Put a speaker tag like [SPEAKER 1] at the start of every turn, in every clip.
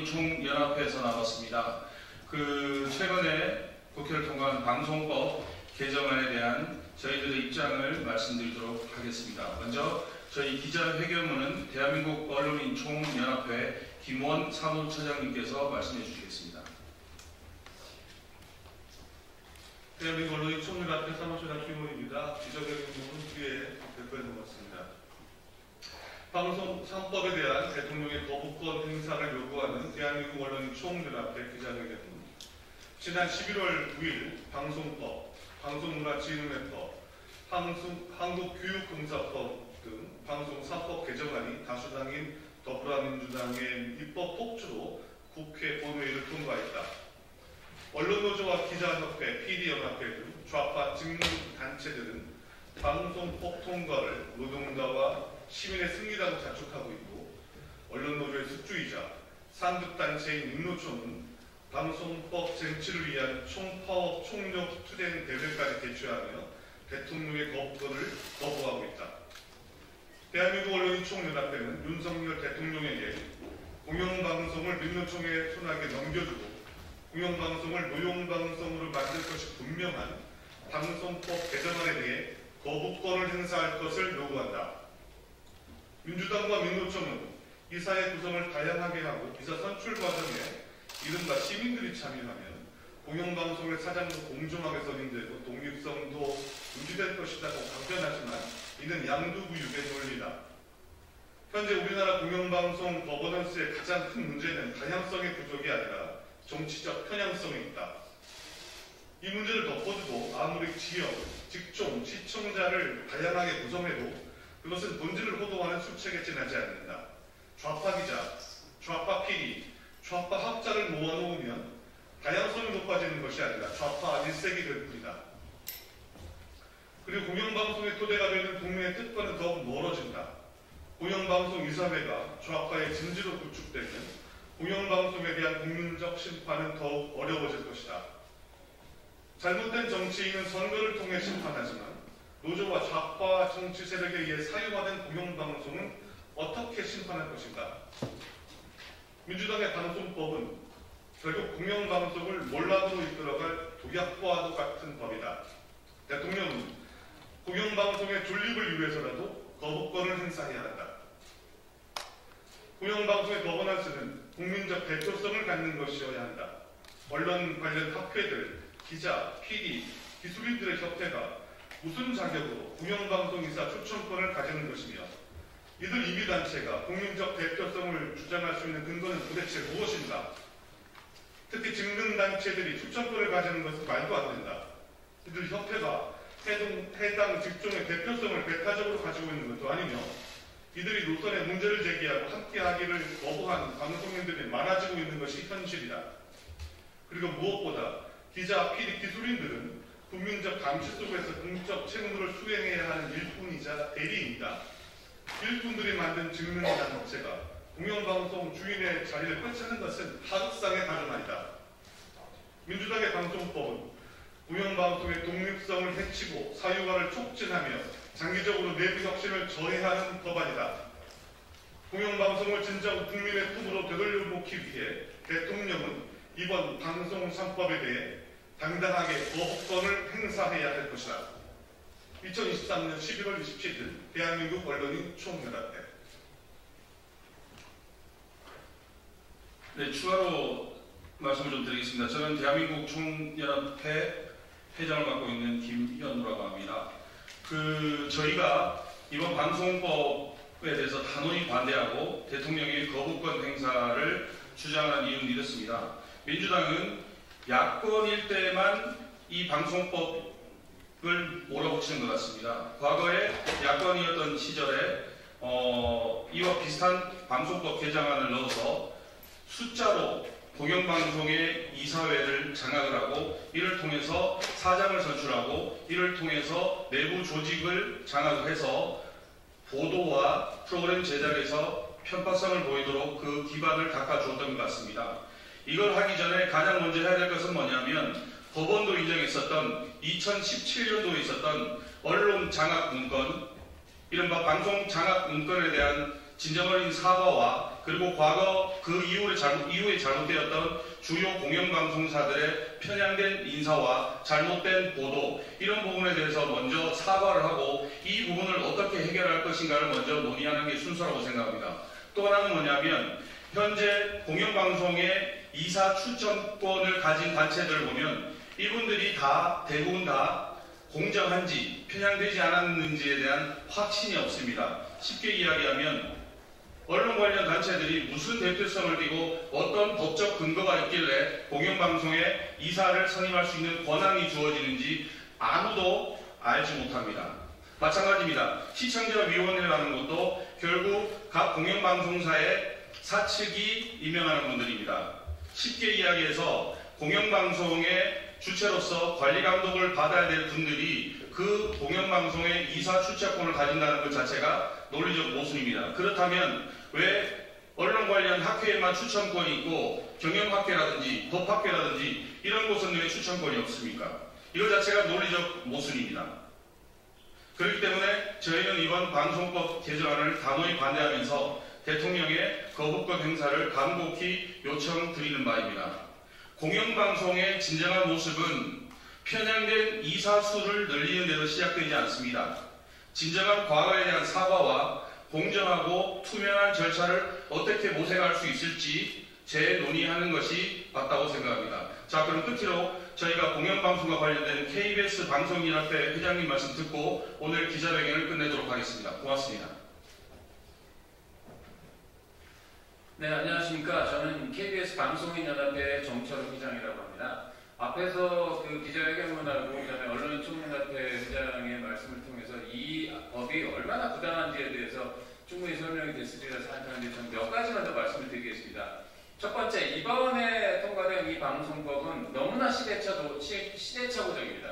[SPEAKER 1] 총연합회에서 나왔습니다. 최근에 국회를 통과한 방송법 개정안에 대한 저희들의 입장을 말씀드리도록 하겠습니다. 먼저 저희 기자회견문은 대한민국 언론인 총연합회 김원 사무처장님께서 말씀해 주시겠습니다.
[SPEAKER 2] 대한민국 언론인 총연합회 사무처장 김원입니다. 기자회견문은 뒤에 대표해 놓았습니다. 방송 3법에 대한 대통령의 거부권 행사를 요구하는 대한민국 언론인 총연합회 기자회견문. 지난 11월 9일 방송법, 방송문화진흥회법, 한국교육공사법 등 방송 3법 개정안이 다수당인 더불어민주당의 입법 폭주로 국회 본회의를 통과했다. 언론노조와 기자협회, PD연합회 등 좌파 직능단체들은 방송법 통과를 노동자와 시민의 승리라고 자축하고 있고, 언론노조의 숙주이자 상급단체인 민노총은 방송법 쟁취를 위한 총파업 총력 투쟁 대회까지 개최하며 대통령의 거부권을 거부하고 있다. 대한민국 언론인 총연합회는 윤석열 대통령에게 공영방송을 민노총의 손아귀에 넘겨주고 공영방송을 노용방송으로 만들 것이 분명한 방송법 개정안에 대해 거부권을 행사할 것을 요구한다. 민주당과 민노총은 이사의 구성을 다양하게 하고 이사 선출 과정에 이른바 시민들이 참여하면 공영방송의 사장도 공정하게 선임되고 독립성도 유지될 것이라고 강변하지만 이는 양두구육의 논리다. 현재 우리나라 공영방송 거버넌스의 가장 큰 문제는 다양성의 부족이 아니라 정치적 편향성에 있다. 이 문제를 덮어두고 아무리 지역, 직종, 시청자를 다양하게 구성해도 그것은 본질을 호도하는 수책에 지나지 않는다. 좌파 기자, 좌파 PD, 좌파 학자를 모아놓으면 다양성이 높아지는 것이 아니라 좌파 일색이 될 뿐이다. 그리고 공영방송의 토대가 되는 국민의 뜻과는 더욱 멀어진다. 공영방송 이사회가 좌파의 진지로 구축되면 공영방송에 대한 국민적 심판은 더욱 어려워질 것이다. 잘못된 정치인은 선거를 통해 심판하지만 노조와 좌파 정치 세력에 의해 사유화된 공영방송은 어떻게 심판할 것인가? 민주당의 방송법은 결국 공영방송을 몰락으로 이끌어갈 독약과도 같은 법이다. 대통령은 공영방송의 존립을 위해서라도 거부권을 행사해야 한다. 공영방송의 거버넌스는 국민적 대표성을 갖는 것이어야 한다. 언론 관련 학회들, 기자, PD, 기술인들의 협회가 무슨 자격으로 공영방송 이사 추천권을 가지는 것이며 이들 임의단체가 국민적 대표성을 주장할 수 있는 근거는 도대체 무엇인가? 특히 직능단체들이 추천권을 가지는 것은 말도 안 된다. 이들 협회가 해당 직종의 대표성을 배타적으로 가지고 있는 것도 아니며 이들이 노선에 문제를 제기하고 함께하기를 거부한 방송인들이 많아지고 있는 것이 현실이다. 그리고 무엇보다 기자, PD, 기술인들은 국민적 감시 속에서 공적 책무를 수행해야 하는 일꾼이자 대리인이다. 일꾼들이 만든 직능단체가 공영방송 주인의 자리를 꿰차는 것은 하극상의 다름 아니다. 민주당의 방송법은 공영방송의 독립성을 해치고 사유화를 촉진하며 장기적으로 내부 혁신을 저해하는 법안이다. 공영방송을 진정 국민의 품으로 되돌려놓기 위해 대통령은 이번 방송 3법에 대해 당당하게 거부권을 행사해야 할 것이다. 2023년 11월 27일 대한민국 언론인 총연합회.
[SPEAKER 1] 네, 추가로 말씀을 좀 드리겠습니다. 저는 대한민국 총연합회 회장을 맡고 있는 김현우라고 합니다. 저희가 이번 방송법에 대해서 단호히 반대하고 대통령의 거부권 행사를 주장하는 이유는 이렇습니다. 민주당은 야권일 때만 이 방송법을 몰아붙이는 것 같습니다. 과거에 야권이었던 시절에 이와 비슷한 방송법 개정안을 넣어서 숫자로 공영방송의 이사회를 장악을 하고 이를 통해서 사장을 선출하고 이를 통해서 내부 조직을 장악을 해서 보도와 프로그램 제작에서 편파성을 보이도록 그 기반을 닦아주었던 것 같습니다. 이걸 하기 전에 가장 먼저 해야 될 것은 뭐냐면 법원도 인정했었던 2017년도에 있었던 언론 장악 문건, 이른바 방송 장악 문건에 대한 진정어린 사과와 그리고 과거 그 이후에 잘못되었던 주요 공영방송사들의 편향된 인사와 잘못된 보도 이런 부분에 대해서 먼저 사과를 하고 이 부분을 어떻게 해결할 것인가를 먼저 논의하는 게 순서라고 생각합니다. 또 하나는 뭐냐면 현재 공영방송의 이사 추천권을 가진 단체들을 보면 이분들이 대부분 다 공정한지 편향되지 않았는지에 대한 확신이 없습니다. 쉽게 이야기하면 언론 관련 단체들이 무슨 대표성을 띠고 어떤 법적 근거가 있길래 공영방송에 이사를 선임할 수 있는 권한이 주어지는지 아무도 알지 못합니다. 마찬가지입니다. 시청자위원회라는 것도 결국 각 공영방송사의 사측이 임명하는 분들입니다. 쉽게 이야기해서 공영방송의 주체로서 관리감독을 받아야 될 분들이 그 공영방송의 이사 추천권을 가진다는 것 자체가 논리적 모순입니다. 그렇다면 왜 언론 관련 학회에만 추천권이 있고 경영학회라든지 법학회라든지 이런 곳은 왜 추천권이 없습니까? 이것 자체가 논리적 모순입니다. 그렇기 때문에 저희는 이번 방송법 개정안을 단호히 반대하면서 대통령의 거부권 행사를 간곡히 요청드리는 바입니다. 공영방송의 진정한 모습은 편향된 이사수를 늘리는 데서 시작되지 않습니다. 진정한 과거에 대한 사과와 공정하고 투명한 절차를 어떻게 모색할 수 있을지 재논의하는 것이 맞다고 생각합니다. 자, 그럼 끝으로 저희가 공영방송과 관련된 KBS 방송인협회 회장님 말씀 듣고 오늘 기자회견을 끝내도록 하겠습니다. 고맙습니다.
[SPEAKER 3] 네, 안녕하십니까. 저는 KBS 방송인연합회 정철우 회장이라고 합니다. 앞에서 그 기자회견문하고 그다음에 언론총연합회 회장의 말씀을 통해서 이 법이 얼마나 부당한지에 대해서 충분히 설명이 됐으리라 생각하는데 저는 몇 가지만 더 말씀을 드리겠습니다. 첫 번째, 이번에 통과된 이 방송법은 너무나 시대착오적입니다.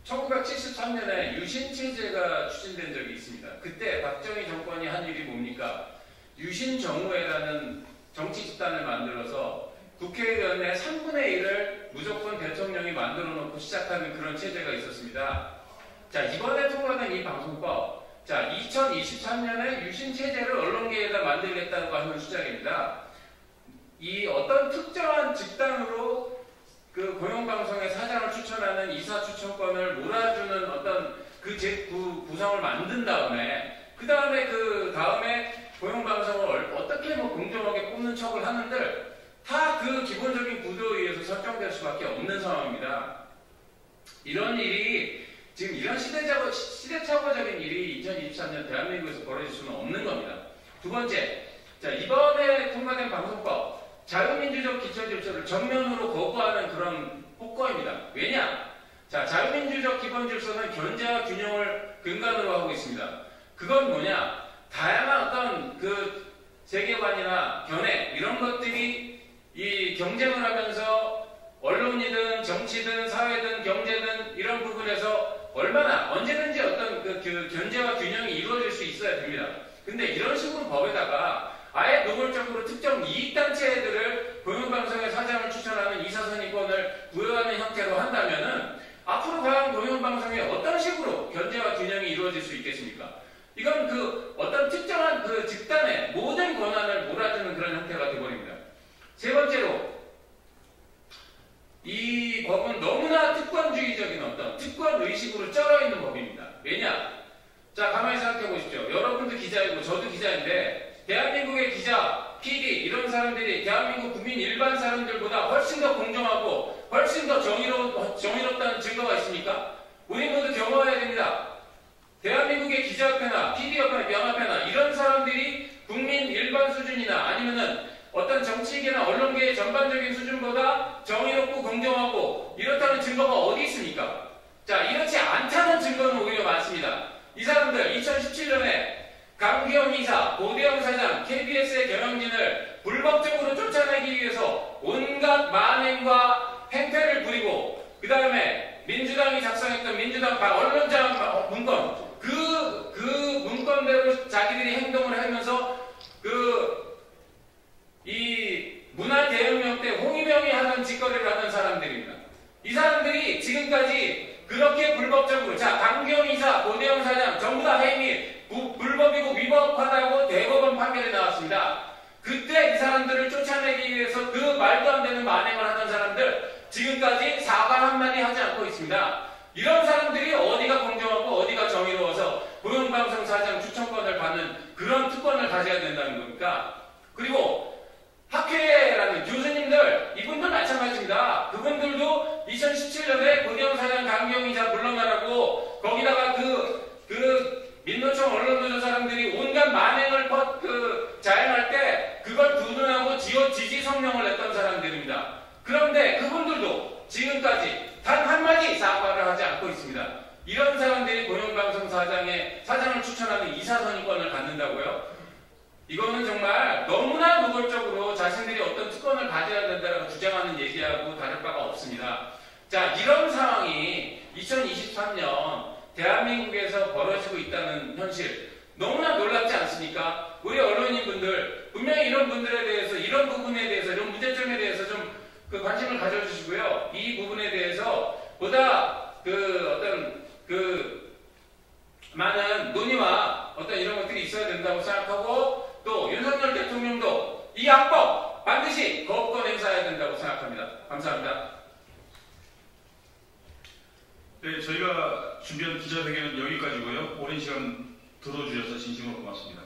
[SPEAKER 3] 1973년에 유신체제가 추진된 적이 있습니다. 그때 박정희 정권이 한 일이 뭡니까? 유신정우회라는 정치 집단을 만들어서 국회의원의 3분의 1을 무조건 대통령이 만들어 놓고 시작하는 그런 체제가 있었습니다. 자, 이번에 통과된 이 방송법, 자, 2023년에 유신체제를 언론계에다 만들겠다고 하는 주장입니다. 이 어떤 특정한 집단으로 그 공영방송의 사장을 추천하는 이사 추천권을 몰아주는 어떤 그 구성을 만든 다음에 그 다음에 공영방송을 어떻게 공정하게 뽑는 척을 하는들 다 그 기본적인 구도에 의해서 설정될 수밖에 없는 상황입니다. 이런 일이 지금 이런 시대착오적인 일이 2023년 대한민국에서 벌어질 수는 없는 겁니다. 두 번째, 자, 이번에 통과된 방송법 자유민주적 기본질서를 정면으로 거부하는 그런 폭거입니다. 왜냐? 자, 자유민주적 기본질서는 견제와 균형을 근간으로 하고 있습니다. 그건 뭐냐? 다양한 어떤 그 세계관이나 견해 이런 것들이 이 경쟁을 하면서 언론이든 정치든 사회든 경제든 이런 부분에서 얼마나 언제든지 어떤 그 견제와 균형이 이루어질 수 있어야 됩니다. 근데 이런 식으로 법에다가 아예 노골적으로 특정 이익단체들을 공영방송의 사장을 추천하는 이사선임권을 부여하는 형태로 한다면은 앞으로 과연 공영방송에 어떤 식으로 견제와 균형이 이루어질 수 있겠습니까? 이건 그 어떤 특정한 그 집단의 모든 권한을 몰아주는 그런 형태가 되어버립니다. 세 번째로, 이 법은 너무나 특권주의적인 어떤 특권 의식으로 쩔어있는 법입니다. 왜냐? 자, 가만히 생각해 보십시오. 여러분도 기자이고 저도 기자인데 대한민국의 기자, PD 이런 사람들이 대한민국 국민 일반 사람들보다 훨씬 더 공정하고 훨씬 더 정의롭다는 증거가 있습니까? 우리 모두 경험해야 됩니다. 대한민국의 기자협회나 PD협회나 명합회나 이런 사람들이 국민 일반 수준이나 아니면은 어떤 정치계나 언론계의 전반적인 수준보다 정의롭고 공정하고 이렇다는 증거가 어디 있습니까? 자, 이렇지 않다는 증거는 오히려 많습니다. 이 사람들 2017년에 강기영 이사, 고대영 사장, KBS의 경영진을 불법적으로 쫓아내기 위해서 온갖 만행과 행패를 부리고 그 다음에 민주당이 작성했던 민주당 언론장 문건 그 문건대로 자기들이 행동을 하면서 이 문화대혁명 때 홍위병이 하던 짓거리를 하던 사람들입니다. 이 사람들이 지금까지 그렇게 불법적으로 자, 강기영 이사, 고대영 사장 전부 다 해임이 불법이고 위법하다고 대법원 판결이 나왔습니다. 그때 이 사람들을 쫓아내기 위해서 그 말도 안 되는 만행을 하던 사람들 지금까지 사과 한마디 하지 않고 있습니다. 이런 사람들이 어디가 공정하고 어디가 정의로워서 공영방송 사장 추천권을 받는 그런 특권을 가져야 된다는 겁니까? 그리고 학회라는 교수님들 이분들 마찬가지입니다. 그분들도 2017년에 고대영사장 강경이자 물러나라고 거기다가 민노총 언론노조 사람들이 온갖 만행을 자행할 때 그걸 두둔하고 지지 성명을 냈던 사람들입니다. 그런데 그분들도 지금까지 단 한마디 사과를 하지 않고 있습니다. 이런 사람들이 공영방송 사장을 추천하는 이사선임권을 갖는다고요? 이거는 정말 너무나 노골적으로 자신들이 어떤 특권을 가져야 된다고 주장하는 얘기하고 다를 바가 없습니다. 자, 이런 상황이 2023년 대한민국에서 벌어지고 있다는 현실 너무나 놀랍지 않습니까? 우리 언론인분들 분명히 이런 분들에 대해서 이런 부분에 대해서 이런 문제점에 대해서 좀 관심을 가져주시고요. 이 부분에 대해서 보다 많은 논의와 어떤 이런 것들이 있어야 된다고 생각하고 또 윤석열 대통령도 이 악법 반드시 거부권 행사해야 된다고 생각합니다. 감사합니다.
[SPEAKER 1] 네, 저희가 준비한 기자회견은 여기까지고요. 오랜 시간 들어주셔서 진심으로 고맙습니다.